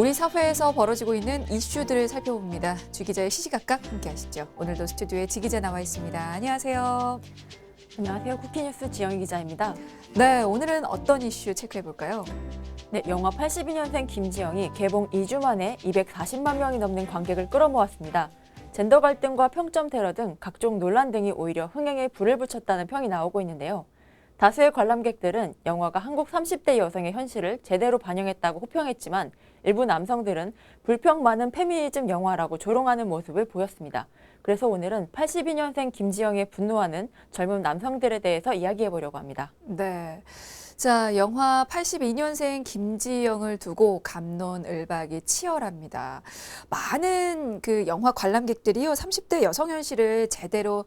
우리 사회에서 벌어지고 있는 이슈들을 살펴봅니다. 주 기자의 시시각각 함께하시죠. 오늘도 스튜디오에 지 기자 나와 있습니다. 안녕하세요. 안녕하세요. 쿠키뉴스 지영희 기자입니다. 네, 오늘은 어떤 이슈 체크해볼까요? 네, 영화 82년생 김지영이 개봉 2주 만에 240만 명이 넘는 관객을 끌어모았습니다. 젠더 갈등과 평점 테러 등 각종 논란 등이 오히려 흥행에 불을 붙였다는 평이 나오고 있는데요. 다수의 관람객들은 영화가 한국 30대 여성의 현실을 제대로 반영했다고 호평했지만 일부 남성들은 불평 많은 페미니즘 영화라고 조롱하는 모습을 보였습니다. 그래서 오늘은 82년생 김지영에 분노하는 젊은 남성들에 대해서 이야기해보려고 합니다. 네. 자, 영화 82년생 김지영을 두고 갑론을박이 치열합니다. 많은 영화 관람객들이요, 30대 여성 현실을 제대로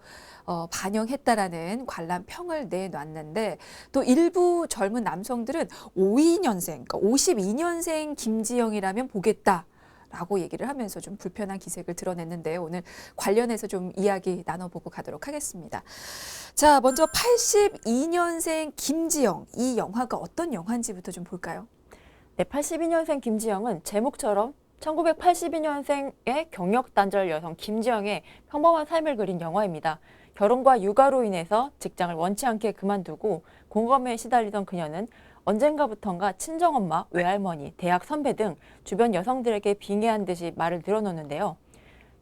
반영했다라는 관람 평을 내놨는데, 또 일부 젊은 남성들은 52년생, 그러니까 52년생 김지영이라면 보겠다. 라고 얘기를 하면서 좀 불편한 기색을 드러냈는데요. 오늘 관련해서 좀 이야기 나눠보고 가도록 하겠습니다. 자, 먼저 82년생 김지영, 이 영화가 어떤 영화인지부터 좀 볼까요? 네, 82년생 김지영은 제목처럼 1982년생의 경력단절 여성 김지영의 평범한 삶을 그린 영화입니다. 결혼과 육아로 인해서 직장을 원치 않게 그만두고 공감에 시달리던 그녀는 언젠가부턴가 친정엄마, 외할머니, 대학 선배 등 주변 여성들에게 빙의한 듯이 말을 늘어놓는데요.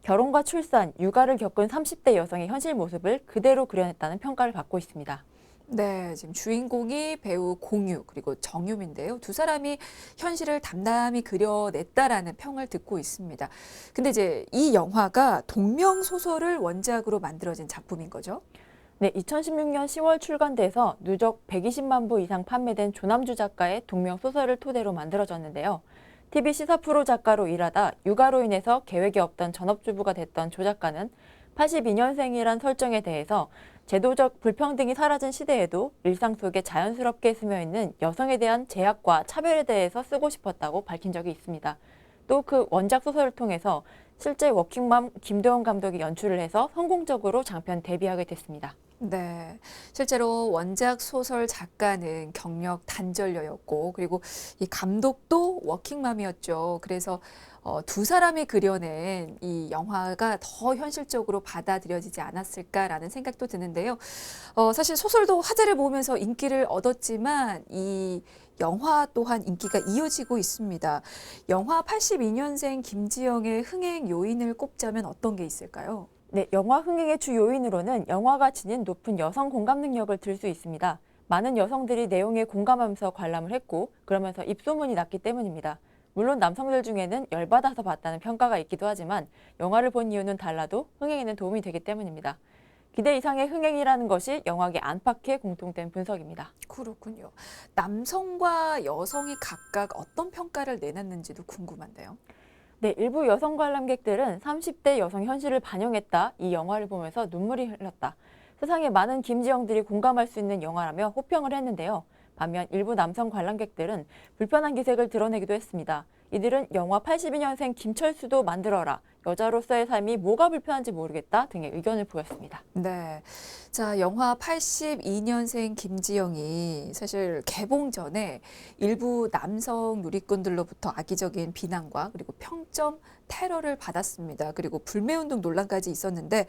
결혼과 출산, 육아를 겪은 30대 여성의 현실 모습을 그대로 그려냈다는 평가를 받고 있습니다. 네, 지금 주인공이 배우 공유 그리고 정유미인데요. 두 사람이 현실을 담담히 그려냈다라는 평을 듣고 있습니다. 근데 이제 이 영화가 동명 소설을 원작으로 만들어진 작품인 거죠? 네, 2016년 10월 출간돼서 누적 120만 부 이상 판매된 조남주 작가의 동명 소설을 토대로 만들어졌는데요. TV 시사 프로 작가로 일하다 육아로 인해서 계획이 없던 전업주부가 됐던 조 작가는 82년생이란 설정에 대해서 제도적 불평등이 사라진 시대에도 일상 속에 자연스럽게 스며있는 여성에 대한 제약과 차별에 대해서 쓰고 싶었다고 밝힌 적이 있습니다. 또 그 원작 소설을 통해서 실제 워킹맘 김도영 감독이 연출을 해서 성공적으로 장편 데뷔하게 됐습니다. 네, 실제로 원작 소설 작가는 경력 단절녀였고, 그리고 이 감독도 워킹맘이었죠. 그래서 두 사람이 그려낸 이 영화가 더 현실적으로 받아들여지지 않았을까라는 생각도 드는데요. 사실 소설도 화제를 모으면서 인기를 얻었지만 이 영화 또한 인기가 이어지고 있습니다. 영화 82년생 김지영의 흥행 요인을 꼽자면 어떤 게 있을까요? 네, 영화 흥행의 주 요인으로는 영화가 지닌 높은 여성 공감 능력을 들 수 있습니다. 많은 여성들이 내용에 공감하면서 관람을 했고 그러면서 입소문이 났기 때문입니다. 물론 남성들 중에는 열받아서 봤다는 평가가 있기도 하지만 영화를 본 이유는 달라도 흥행에는 도움이 되기 때문입니다. 기대 이상의 흥행이라는 것이 영화계 안팎의 공통된 분석입니다. 그렇군요. 남성과 여성이 각각 어떤 평가를 내놨는지도 궁금한데요. 네, 일부 여성 관람객들은 30대 여성 현실을 반영했다. 이 영화를 보면서 눈물이 흘렀다. 세상에 많은 김지영들이 공감할 수 있는 영화라며 호평을 했는데요. 반면 일부 남성 관람객들은 불편한 기색을 드러내기도 했습니다. 이들은 영화 82년생 김철수도 만들어라. 여자로서의 삶이 뭐가 불편한지 모르겠다 등의 의견을 보였습니다. 네. 자, 영화 82년생 김지영이 사실 개봉 전에 일부 남성 누리꾼들로부터 악의적인 비난과 그리고 평점 테러를 받았습니다. 그리고 불매운동 논란까지 있었는데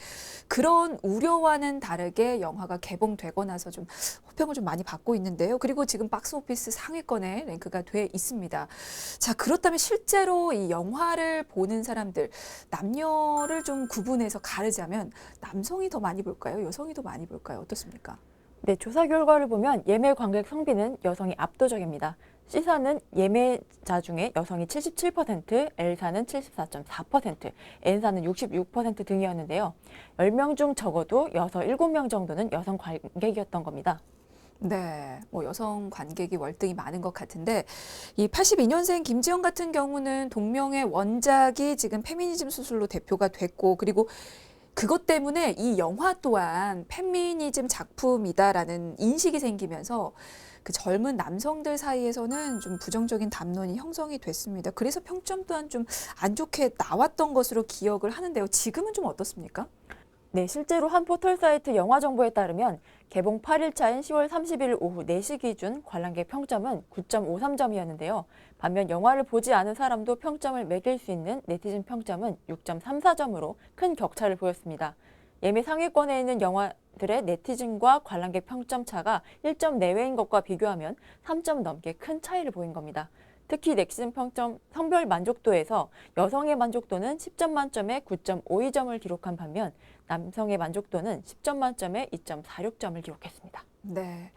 그런 우려와는 다르게 영화가 개봉되고 나서 좀 호평을 좀 많이 받고 있는데요. 그리고 지금 박스오피스 상위권에 랭크가 돼 있습니다. 자, 그렇다면 실제로 이 영화를 보는 사람들, 남녀를 좀 구분해서 가르자면 남성이 더 많이 볼까요? 여성이 더 많이 볼까요? 어떻습니까? 네, 조사 결과를 보면 예매 관객 성비는 여성이 압도적입니다. C사는 예매자 중에 여성이 77%, L사는 74.4%, N사는 66% 등이었는데요. 10명 중 적어도 7명 정도는 여성 관객이었던 겁니다. 네, 여성 관객이 월등히 많은 것 같은데 이 82년생 김지영 같은 경우는 동명의 원작이 지금 페미니즘 수술로 대표가 됐고 그리고 그것 때문에 이 영화 또한 페미니즘 작품이다라는 인식이 생기면서 그 젊은 남성들 사이에서는 좀 부정적인 담론이 형성이 됐습니다. 그래서 평점 또한 좀 안 좋게 나왔던 것으로 기억을 하는데요. 지금은 좀 어떻습니까? 네, 실제로 한 포털 사이트 영화 정보에 따르면 개봉 8일차인 10월 30일 오후 4시 기준 관람객 평점은 9.53점이었는데요. 반면 영화를 보지 않은 사람도 평점을 매길 수 있는 네티즌 평점은 6.34점으로 큰 격차를 보였습니다. 예매 상위권에 있는 영화들의 네티즌과 관람객 평점 차가 1점 내외인 것과 비교하면 3점 넘게 큰 차이를 보인 겁니다. 특히 네티즌 평점 성별 만족도에서 여성의 만족도는 10점 만점에 9.52점을 기록한 반면 남성의 만족도는 10점 만점에 2.46점을 기록했습니다. 네.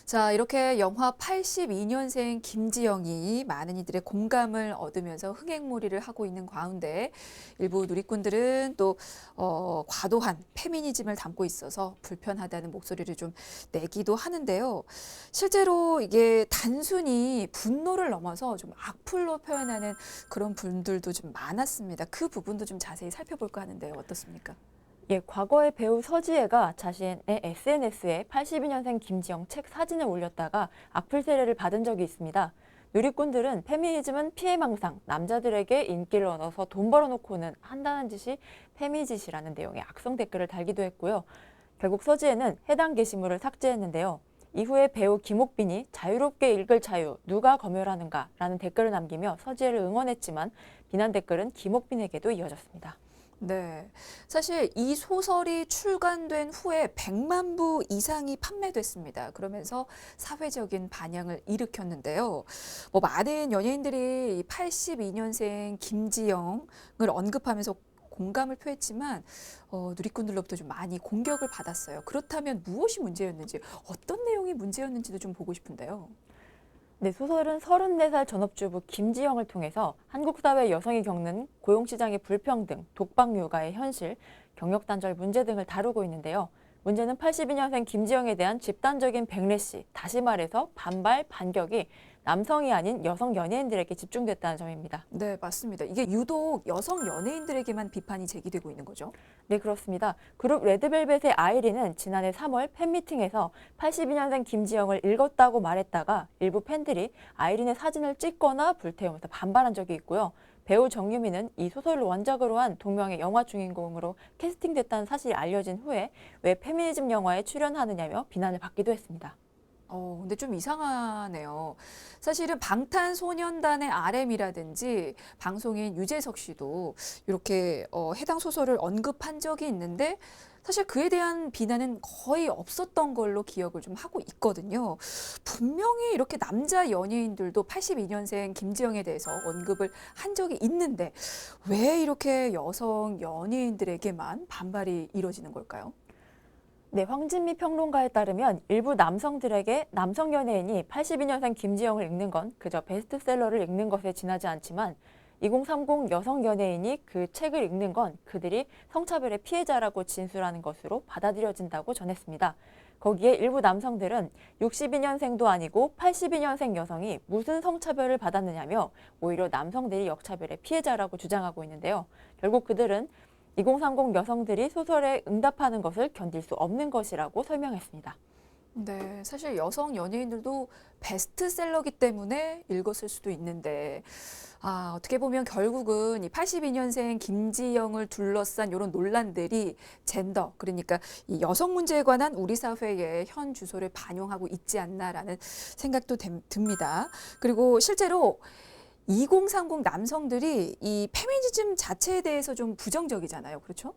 자, 이렇게 영화 82년생 김지영이 많은 이들의 공감을 얻으면서 흥행몰이를 하고 있는 가운데 일부 누리꾼들은 또 과도한 페미니즘을 담고 있어서 불편하다는 목소리를 좀 내기도 하는데요. 실제로 이게 단순히 분노를 넘어서 좀 악플로 표현하는 그런 분들도 좀 많았습니다. 그 부분도 좀 자세히 살펴볼까 하는데요. 어떻습니까? 예, 과거에 배우 서지혜가 자신의 SNS에 82년생 김지영 책 사진을 올렸다가 악플 세례를 받은 적이 있습니다. 누리꾼들은 페미니즘은 피해망상, 남자들에게 인기를 얻어서 돈 벌어놓고는 한다는 짓이 페미짓이라는 내용의 악성 댓글을 달기도 했고요. 결국 서지혜는 해당 게시물을 삭제했는데요. 이후에 배우 김옥빈이 자유롭게 읽을 자유, 누가 검열하는가 라는 댓글을 남기며 서지혜를 응원했지만 비난 댓글은 김옥빈에게도 이어졌습니다. 네. 사실 이 소설이 출간된 후에 100만 부 이상이 판매됐습니다. 그러면서 사회적인 반향을 일으켰는데요. 뭐 많은 연예인들이 82년생 김지영을 언급하면서 공감을 표했지만 누리꾼들로부터 좀 많이 공격을 받았어요. 그렇다면 무엇이 문제였는지, 어떤 내용이 문제였는지도 좀 보고 싶은데요. 네, 소설은 34살 전업주부 김지영을 통해서 한국 사회 여성이 겪는 고용시장의 불평등, 독박 육아의 현실, 경력 단절 문제 등을 다루고 있는데요. 문제는 82년생 김지영에 대한 집단적인 백래시, 다시 말해서 반발, 반격이 남성이 아닌 여성 연예인들에게 집중됐다는 점입니다. 네, 맞습니다. 이게 유독 여성 연예인들에게만 비판이 제기되고 있는 거죠. 네, 그렇습니다. 그룹 레드벨벳의 아이린은 지난해 3월 팬미팅에서 82년생 김지영을 읽었다고 말했다가 일부 팬들이 아이린의 사진을 찍거나 불태우면서 반발한 적이 있고요. 배우 정유미는 이 소설을 원작으로 한 동명의 영화 주인공으로 캐스팅됐다는 사실이 알려진 후에 왜 페미니즘 영화에 출연하느냐며 비난을 받기도 했습니다. 근데 좀 이상하네요. 사실은 방탄소년단의 RM이라든지 방송인 유재석 씨도 이렇게 해당 소설을 언급한 적이 있는데 사실 그에 대한 비난은 거의 없었던 걸로 기억을 좀 하고 있거든요. 분명히 이렇게 남자 연예인들도 82년생 김지영에 대해서 언급을 한 적이 있는데 왜 이렇게 여성 연예인들에게만 반발이 이뤄지는 걸까요? 네, 황진미 평론가에 따르면 일부 남성들에게 남성 연예인이 82년생 김지영을 읽는 건 그저 베스트셀러를 읽는 것에 지나지 않지만 2030 여성 연예인이 그 책을 읽는 건 그들이 성차별의 피해자라고 진술하는 것으로 받아들여진다고 전했습니다. 거기에 일부 남성들은 62년생도 아니고 82년생 여성이 무슨 성차별을 받았느냐며 오히려 남성들이 역차별의 피해자라고 주장하고 있는데요. 결국 그들은 2030 여성들이 소설에 응답하는 것을 견딜 수 없는 것이라고 설명했습니다. 네, 사실 여성 연예인들도 베스트셀러기 때문에 읽었을 수도 있는데, 어떻게 보면 결국은 이 82년생 김지영을 둘러싼 이런 논란들이 젠더, 그러니까 이 여성 문제에 관한 우리 사회의 현 주소를 반영하고 있지 않나라는 생각도 듭니다. 그리고 실제로 2030 남성들이 이 페미니즘 자체에 대해서 좀 부정적이잖아요. 그렇죠?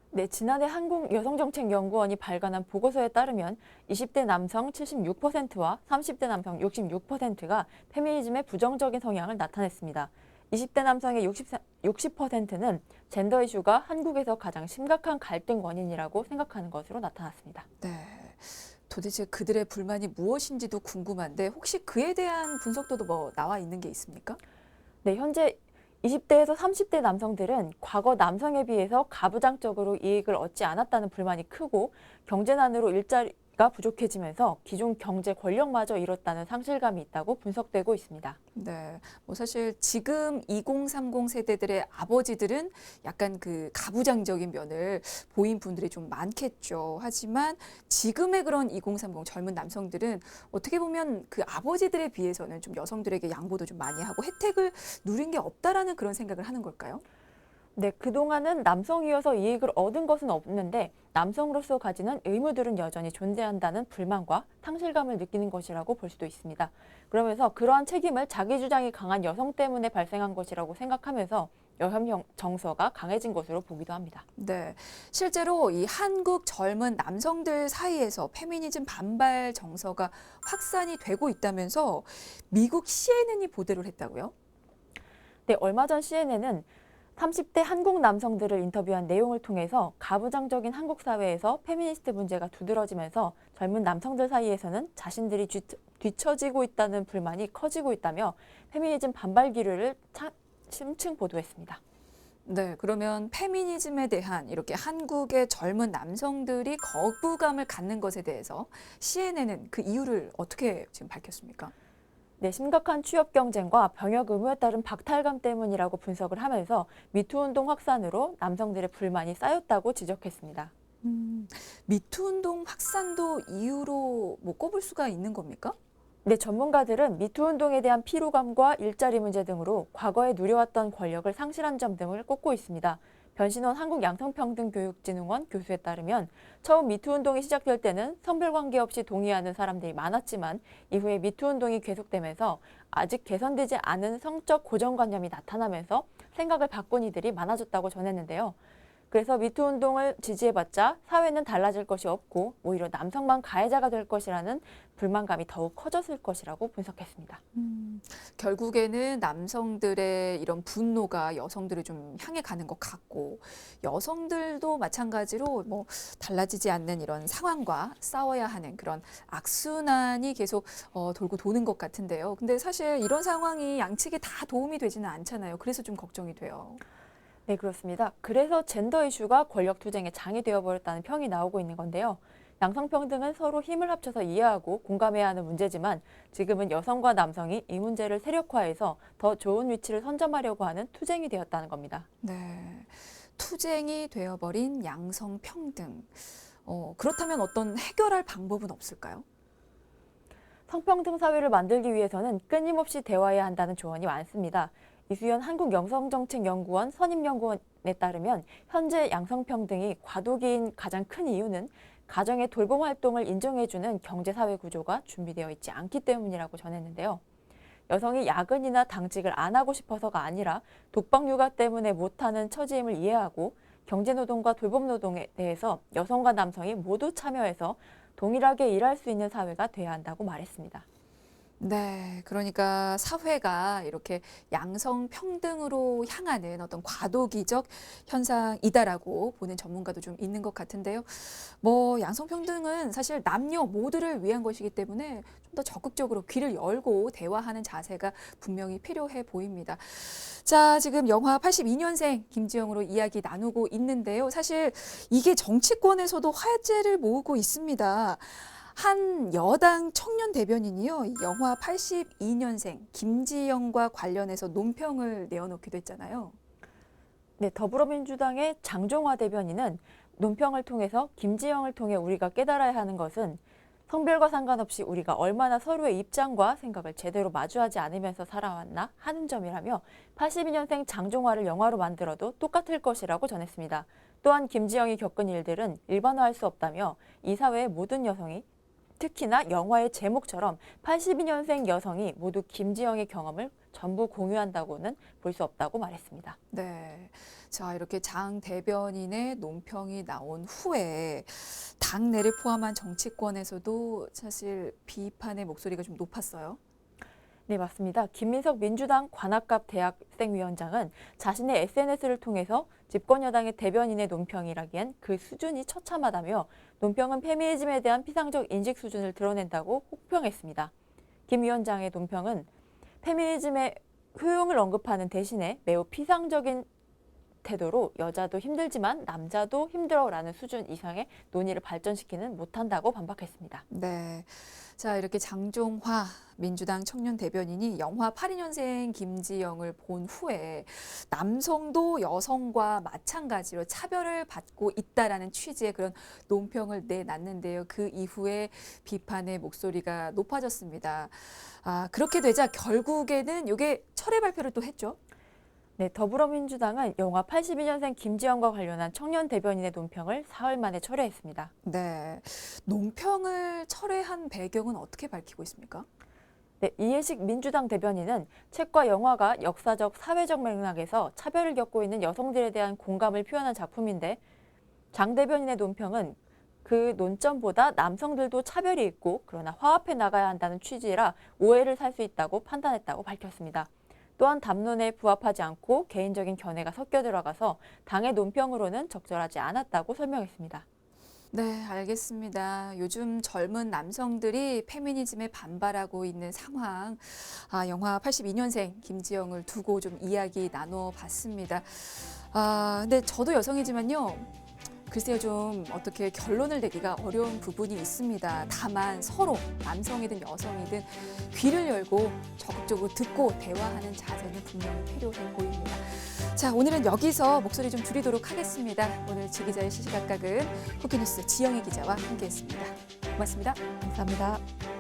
네, 지난해 한국여성정책연구원이 발간한 보고서에 따르면 20대 남성 76%와 30대 남성 66%가 페미니즘의 부정적인 성향을 나타냈습니다. 20대 남성의 60%는 젠더 이슈가 한국에서 가장 심각한 갈등 원인이라고 생각하는 것으로 나타났습니다. 네. 도대체 그들의 불만이 무엇인지도 궁금한데 혹시 그에 대한 분석도도 뭐 나와 있는 게 있습니까? 네, 현재 20대에서 30대 남성들은 과거 남성에 비해서 가부장적으로 이익을 얻지 않았다는 불만이 크고 경제난으로 일자리가 부족해지면서 기존 경제 권력마저 잃었다는 상실감이 있다고 분석되고 있습니다. 네, 뭐 사실 지금 2030 세대들의 아버지들은 약간 그 가부장적인 면을 보인 분들이 좀 많겠죠. 하지만 지금의 그런 2030 젊은 남성들은 어떻게 보면 그 아버지들에 비해서는 좀 여성들에게 양보도 좀 많이 하고 혜택을 누린 게 없다라는 그런 생각을 하는 걸까요? 네, 그동안은 남성이어서 이익을 얻은 것은 없는데 남성으로서 가지는 의무들은 여전히 존재한다는 불만과 상실감을 느끼는 것이라고 볼 수도 있습니다. 그러면서 그러한 책임을 자기 주장이 강한 여성 때문에 발생한 것이라고 생각하면서 여혐 정서가 강해진 것으로 보기도 합니다. 네. 실제로 이 한국 젊은 남성들 사이에서 페미니즘 반발 정서가 확산이 되고 있다면서 미국 CNN이 보도를 했다고요? 네, 얼마 전 CNN은 30대 한국 남성들을 인터뷰한 내용을 통해서 가부장적인 한국 사회에서 페미니스트 문제가 두드러지면서 젊은 남성들 사이에서는 자신들이 뒤처지고 있다는 불만이 커지고 있다며 페미니즘 반발 기류를 심층 보도했습니다. 네, 그러면 페미니즘에 대한 이렇게 한국의 젊은 남성들이 거부감을 갖는 것에 대해서 CNN은 그 이유를 어떻게 지금 밝혔습니까? 네, 심각한 취업 경쟁과 병역 의무에 따른 박탈감 때문이라고 분석을 하면서 미투 운동 확산으로 남성들의 불만이 쌓였다고 지적했습니다. 음, 미투 운동 확산도 이유로 뭐 꼽을 수가 있는 겁니까? 네, 전문가들은 미투 운동에 대한 피로감과 일자리 문제 등으로 과거에 누려왔던 권력을 상실한 점 등을 꼽고 있습니다. 변신원 한국양성평등교육진흥원 교수에 따르면 처음 미투 운동이 시작될 때는 성별 관계없이 동의하는 사람들이 많았지만 이후에 미투 운동이 계속되면서 아직 개선되지 않은 성적 고정관념이 나타나면서 생각을 바꾼 이들이 많아졌다고 전했는데요. 그래서 미투 운동을 지지해봤자 사회는 달라질 것이 없고 오히려 남성만 가해자가 될 것이라는 불만감이 더욱 커졌을 것이라고 분석했습니다. 결국에는 남성들의 이런 분노가 여성들을 좀 향해 가는 것 같고 여성들도 마찬가지로 뭐 달라지지 않는 이런 상황과 싸워야 하는 그런 악순환이 계속 돌고 도는 것 같은데요. 근데 사실 이런 상황이 양측에 다 도움이 되지는 않잖아요. 그래서 좀 걱정이 돼요. 네, 그렇습니다. 그래서 젠더 이슈가 권력 투쟁의 장이 되어버렸다는 평이 나오고 있는 건데요. 양성평등은 서로 힘을 합쳐서 이해하고 공감해야 하는 문제지만 지금은 여성과 남성이 이 문제를 세력화해서 더 좋은 위치를 선점하려고 하는 투쟁이 되었다는 겁니다. 네. 투쟁이 되어버린 양성평등. 그렇다면 어떤 해결할 방법은 없을까요? 성평등 사회를 만들기 위해서는 끊임없이 대화해야 한다는 조언이 많습니다. 이수연 한국여성정책연구원 선임연구원에 따르면 현재 양성평등이 과도기인 가장 큰 이유는 가정의 돌봄 활동을 인정해주는 경제사회 구조가 준비되어 있지 않기 때문이라고 전했는데요. 여성이 야근이나 당직을 안 하고 싶어서가 아니라 독박 육아 때문에 못하는 처지임을 이해하고 경제노동과 돌봄노동에 대해서 여성과 남성이 모두 참여해서 동일하게 일할 수 있는 사회가 돼야 한다고 말했습니다. 네, 그러니까 사회가 이렇게 양성 평등으로 향하는 어떤 과도기적 현상이다라고 보는 전문가도 좀 있는 것 같은데요. 뭐 양성 평등은 사실 남녀 모두를 위한 것이기 때문에 좀 더 적극적으로 귀를 열고 대화하는 자세가 분명히 필요해 보입니다. 자, 지금 영화 82년생 김지영으로 이야기 나누고 있는데요. 사실 이게 정치권에서도 화제를 모으고 있습니다. 한 여당 청년 대변인이요. 영화 82년생 김지영과 관련해서 논평을 내어놓기도 했잖아요. 네, 더불어민주당의 장종화 대변인은 논평을 통해서 김지영을 통해 우리가 깨달아야 하는 것은 성별과 상관없이 우리가 얼마나 서로의 입장과 생각을 제대로 마주하지 않으면서 살아왔나 하는 점이라며 82년생 장종화를 영화로 만들어도 똑같을 것이라고 전했습니다. 또한 김지영이 겪은 일들은 일반화할 수 없다며 이 사회의 모든 여성이 특히나 영화의 제목처럼 82년생 여성이 모두 김지영의 경험을 전부 공유한다고는 볼 수 없다고 말했습니다. 네. 자, 이렇게 장 대변인의 논평이 나온 후에 당내를 포함한 정치권에서도 사실 비판의 목소리가 좀 높았어요. 네, 맞습니다. 김민석 민주당 관악갑 대학생위원장은 자신의 SNS를 통해서 집권 여당의 대변인의 논평이라기엔 그 수준이 처참하다며 논평은 페미니즘에 대한 피상적 인식 수준을 드러낸다고 혹평했습니다. 김 위원장의 논평은 페미니즘의 효용을 언급하는 대신에 매우 피상적인 태도로 여자도 힘들지만 남자도 힘들어라는 수준 이상의 논의를 발전시키는 못한다고 반박했습니다. 네. 자, 이렇게 장종화 민주당 청년 대변인이 영화 82년생 김지영을 본 후에 남성도 여성과 마찬가지로 차별을 받고 있다라는 취지의 그런 논평을 내놨는데요. 그 이후에 비판의 목소리가 높아졌습니다. 아, 그렇게 되자 결국에는 이게 철회 발표를 또 했죠. 네, 더불어민주당은 영화 82년생 김지영과 관련한 청년 대변인의 논평을 사흘 만에 철회했습니다. 네. 논평을 철회한 배경은 어떻게 밝히고 있습니까? 네, 이해식 민주당 대변인은 책과 영화가 역사적, 사회적 맥락에서 차별을 겪고 있는 여성들에 대한 공감을 표현한 작품인데 장 대변인의 논평은 그 논점보다 남성들도 차별이 있고 그러나 화합해 나가야 한다는 취지라 오해를 살 수 있다고 판단했다고 밝혔습니다. 또한 담론에 부합하지 않고 개인적인 견해가 섞여 들어가서 당의 논평으로는 적절하지 않았다고 설명했습니다. 네, 알겠습니다. 요즘 젊은 남성들이 페미니즘에 반발하고 있는 상황, 영화 82년생 김지영을 두고 좀 이야기 나눠봤습니다. 근데 저도 여성이지만요. 글쎄요, 좀 어떻게 결론을 내기가 어려운 부분이 있습니다. 다만 서로 남성이든 여성이든 귀를 열고 적극적으로 듣고 대화하는 자세는 분명히 필요해 보입니다. 자, 오늘은 여기서 목소리 좀 줄이도록 하겠습니다. 오늘 지기자의 시시각각은 쿠키뉴스 지영희 기자와 함께했습니다. 고맙습니다. 감사합니다.